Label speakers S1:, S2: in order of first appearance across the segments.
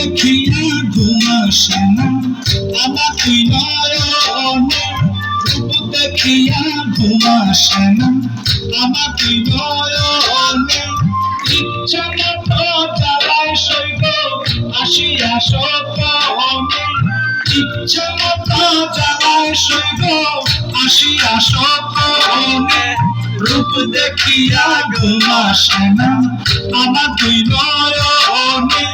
S1: দেখিয়া ঘুম আসে না আমার তুই নয়নে, রূপ দেখিয়া ঘুম আসে না আমার তুই নয়নে। ইচ্ছা মতো জ্বালায় সইব আসিয়া স্বপনে, ইচ্ছা মতো জ্বালায় সইব আসিয়া স্বপনে। রূপ দেখিয়া ঘুম আসে না আমার দুই নয়নে,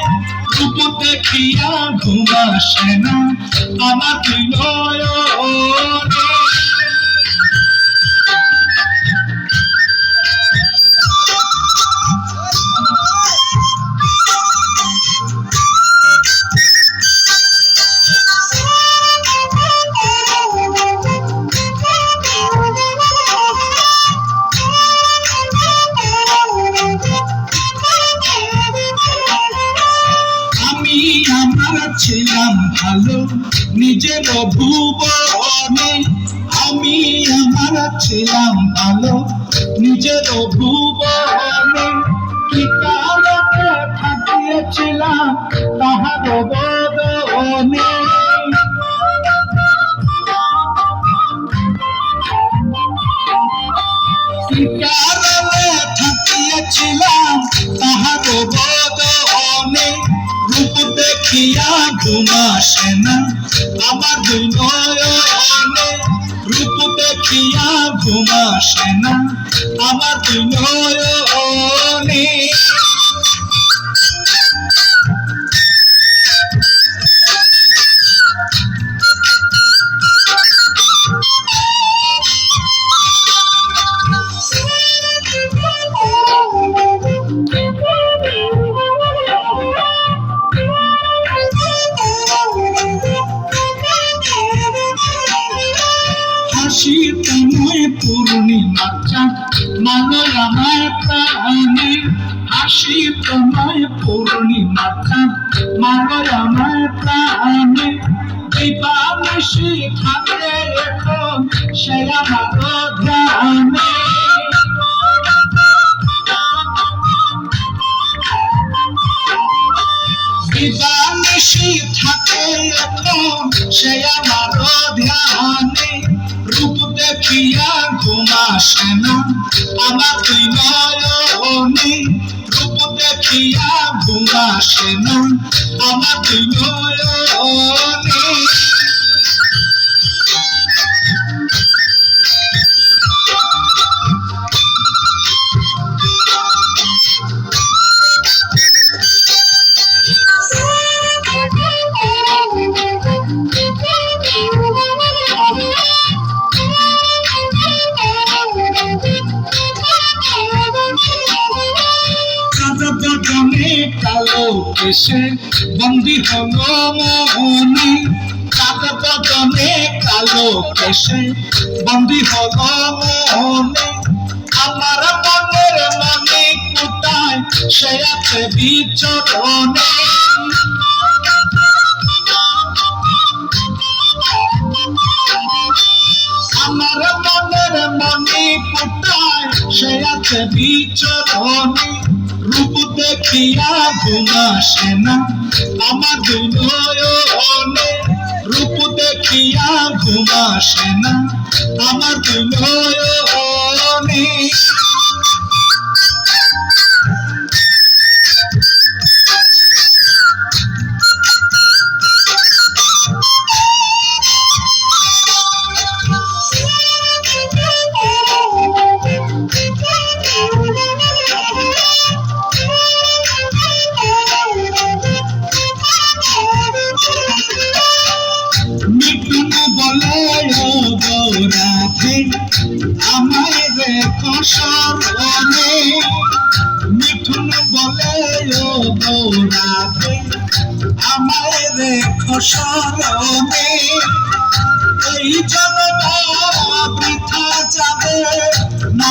S1: রূপ দেখিয়া ঘুম আসে না আমার দুই নয়নে। ছিলাম ভালো নিজের ভুবনে, আমি আমার ছিলাম ভালো নিজের ভুবনে। কি কারণে থাকিয়েছিলাম তাহার বদনে, কি কারণে থাকিয়েছিলাম তাহার বদনে। রূপ দেখিয়া ঘুম আসে না আমার দুই নয়নে, রূপ দেখিয়া ঘুম আসে না আমার দুই নয়নে। হাসি তোমায় পূর্ণিমার চাঁদ মানয় আমার প্রাণে, হাসি তোমায় পূর্ণিমার চাঁদ মানয় আমার প্রাণে। দিবানিশি থাকে এখন সে আমার ধ্যানে, দিবানিশি থাকে এখন সে আমার ধ্যানে। রূপ দেখিয়া ঘুম আসে না আমার দুই নয়নে, রূপ দেখিয়া ঘুম আসে না আমার দুই নয়নে। বদনে কালো কেশে বন্দি হলো মনে, চাঁদ বদনে কালো কেশে বন্দি হলো মনে। আমার মনের মনে কোথায় সে আছে বিচরণে, আমার মনের মনে কোথায় সে আছে বিচরণে। রূপ দেখিয়া ঘুম আসে না আমার দুই নয়নে, রূপ দেখিয়া ঘুম আসে না আমার দুই নয়নে। আমায় রেখো স্মরণে, মিঠুন বলে ও গৌরাতে আমায় রেখো স্মরণে। এই জন্ম বৃথা যাবে না।